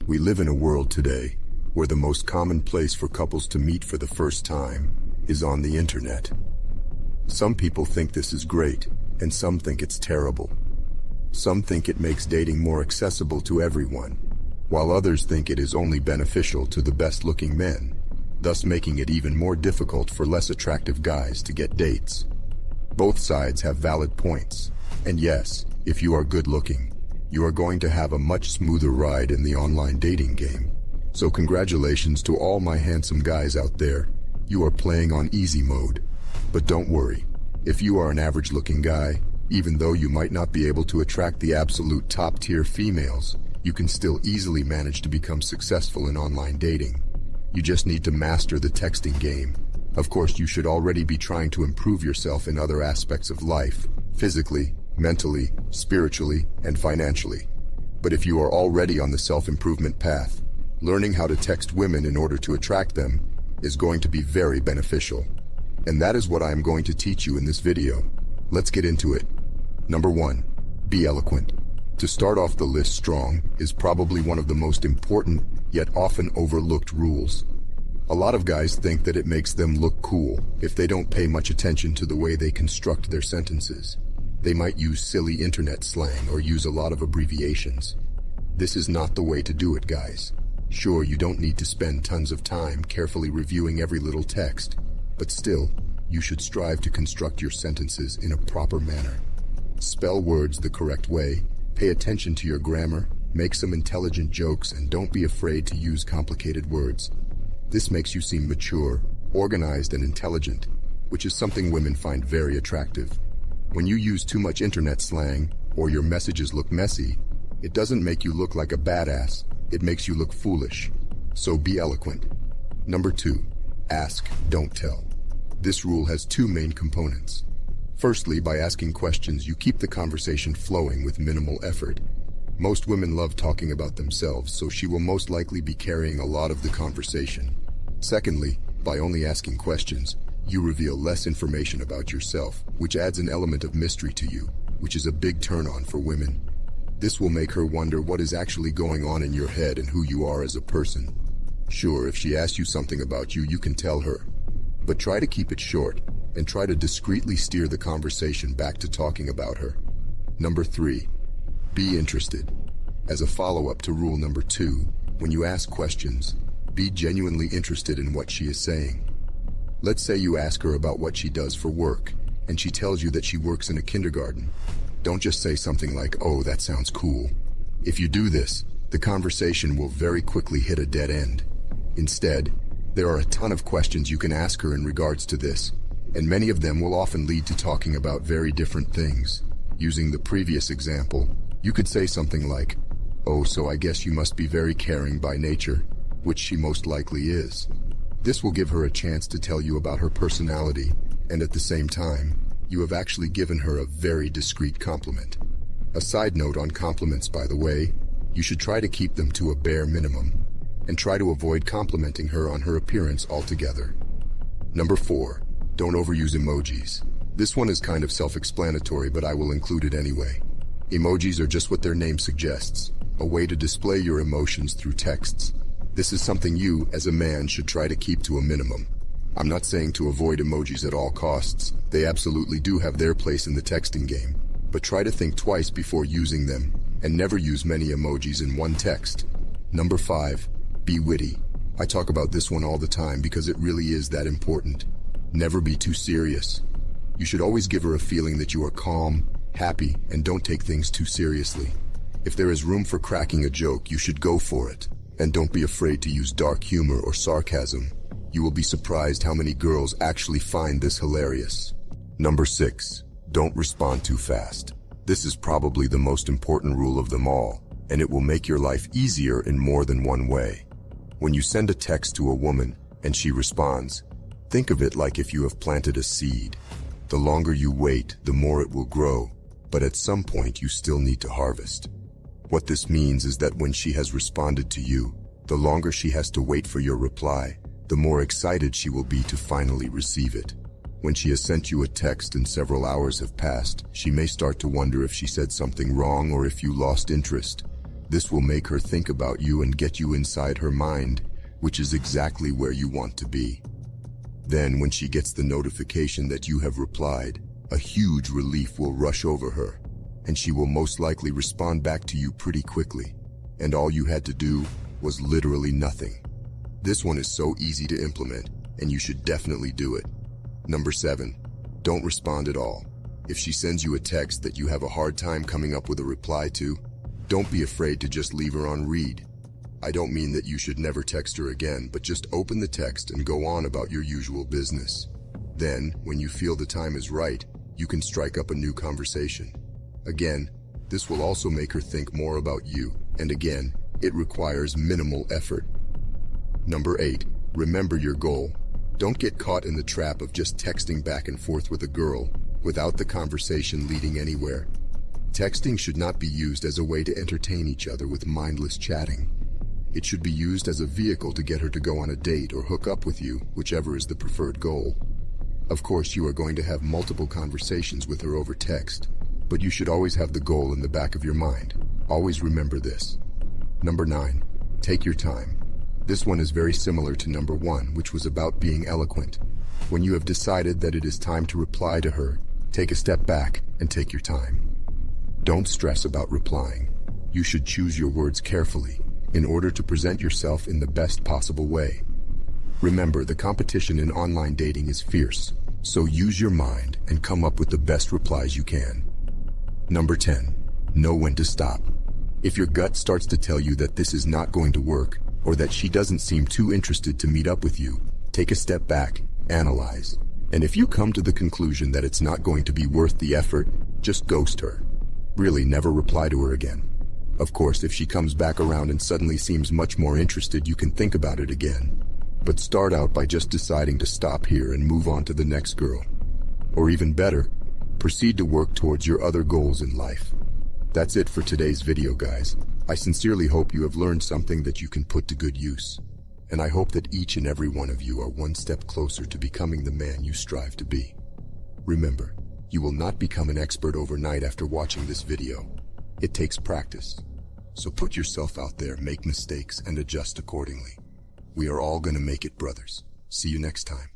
We live in a world today where the most common place for couples to meet for the first time is on the internet. Some people think this is great, and some think it's terrible. Some think it makes dating more accessible to everyone, while others think it is only beneficial to the best-looking men, thus making it even more difficult for less attractive guys to get dates. Both sides have valid points, and yes, if you are good-looking, you are going to have a much smoother ride in the online dating game. So congratulations to all my handsome guys out there. You are playing on easy mode. But don't worry, if you are an average-looking guy, even though you might not be able to attract the absolute top-tier females, you can still easily manage to become successful in online dating. You just need to master the texting game. Of course, you should already be trying to improve yourself in other aspects of life, physically, mentally, spiritually, and financially. But if you are already on the self-improvement path, learning how to text women in order to attract them is going to be very beneficial. And that is what I am going to teach you in this video. Let's get into it. Number 1. Be eloquent. To start off the list strong is probably one of the most important, yet often overlooked rules. A lot of guys think that it makes them look cool if they don't pay much attention to the way they construct their sentences. They might use silly internet slang or use a lot of abbreviations. This is not the way to do it, guys. Sure, you don't need to spend tons of time carefully reviewing every little text, but still, you should strive to construct your sentences in a proper manner. Spell words the correct way, pay attention to your grammar, make some intelligent jokes, and don't be afraid to use complicated words. This makes you seem mature, organized, and intelligent, which is something women find very attractive. When you use too much internet slang, or your messages look messy, it doesn't make you look like a badass, it makes you look foolish. So be eloquent. Number 2. Ask, don't tell. This rule has two main components. Firstly, by asking questions, you keep the conversation flowing with minimal effort. Most women love talking about themselves, so she will most likely be carrying a lot of the conversation. Secondly, by only asking questions, you reveal less information about yourself, which adds an element of mystery to you, which is a big turn-on for women. This will make her wonder what is actually going on in your head and who you are as a person. Sure, if she asks you something about you, you can tell her. But try to keep it short, and try to discreetly steer the conversation back to talking about her. Number 3. Be interested. As a follow-up to rule number 2, when you ask questions, be genuinely interested in what she is saying. Let's say you ask her about what she does for work, and she tells you that she works in a kindergarten. Don't just say something like, "Oh, that sounds cool." If you do this, the conversation will very quickly hit a dead end. Instead, there are a ton of questions you can ask her in regards to this, and many of them will often lead to talking about very different things. Using the previous example, you could say something like, "Oh, so I guess you must be very caring by nature," which she most likely is. This will give her a chance to tell you about her personality, and at the same time, you have actually given her a very discreet compliment. A side note on compliments, by the way, you should try to keep them to a bare minimum, and try to avoid complimenting her on her appearance altogether. Number 4. Don't overuse emojis. This one is kind of self-explanatory, but I will include it anyway. Emojis are just what their name suggests, a way to display your emotions through texts. This is something you, as a man, should try to keep to a minimum. I'm not saying to avoid emojis at all costs. They absolutely do have their place in the texting game. But try to think twice before using them, and never use many emojis in one text. Number 5. Be witty. I talk about this one all the time because it really is that important. Never be too serious. You should always give her a feeling that you are calm, happy, and don't take things too seriously. If there is room for cracking a joke, you should go for it. And don't be afraid to use dark humor or sarcasm. You will be surprised how many girls actually find this hilarious. Number 6. Don't respond too fast. This is probably the most important rule of them all, and it will make your life easier in more than one way. When you send a text to a woman and she responds, think of it like if you have planted a seed. The longer you wait, the more it will grow, but at some point you still need to harvest. What this means is that when she has responded to you, the longer she has to wait for your reply, the more excited she will be to finally receive it. When she has sent you a text and several hours have passed, she may start to wonder if she said something wrong or if you lost interest. This will make her think about you and get you inside her mind, which is exactly where you want to be. Then, when she gets the notification that you have replied, a huge relief will rush over her, and she will most likely respond back to you pretty quickly. And all you had to do was literally nothing. This one is so easy to implement, and you should definitely do it. Number 7, don't respond at all. If she sends you a text that you have a hard time coming up with a reply to, don't be afraid to just leave her on read. I don't mean that you should never text her again, but just open the text and go on about your usual business. Then, when you feel the time is right, you can strike up a new conversation. Again, this will also make her think more about you, and again, it requires minimal effort. Number 8, remember your goal. Don't get caught in the trap of just texting back and forth with a girl without the conversation leading anywhere. Texting should not be used as a way to entertain each other with mindless chatting. It should be used as a vehicle to get her to go on a date or hook up with you, whichever is the preferred goal. Of course, you are going to have multiple conversations with her over text, but you should always have the goal in the back of your mind. Always remember this. Number 9, take your time. This one is very similar to number 1, which was about being eloquent. When you have decided that it is time to reply to her, take a step back and take your time. Don't stress about replying. You should choose your words carefully in order to present yourself in the best possible way. Remember, the competition in online dating is fierce, so use your mind and come up with the best replies you can. Number 10, know when to stop. If your gut starts to tell you that this is not going to work, or that she doesn't seem too interested to meet up with you, take a step back, analyze. And if you come to the conclusion that it's not going to be worth the effort, just ghost her. Really, never reply to her again. Of course, if she comes back around and suddenly seems much more interested, you can think about it again. But start out by just deciding to stop here and move on to the next girl. Or even better, proceed to work towards your other goals in life. That's it for today's video, guys. I sincerely hope you have learned something that you can put to good use. And I hope that each and every one of you are one step closer to becoming the man you strive to be. Remember, you will not become an expert overnight after watching this video. It takes practice. So put yourself out there, make mistakes, and adjust accordingly. We are all gonna make it, brothers. See you next time.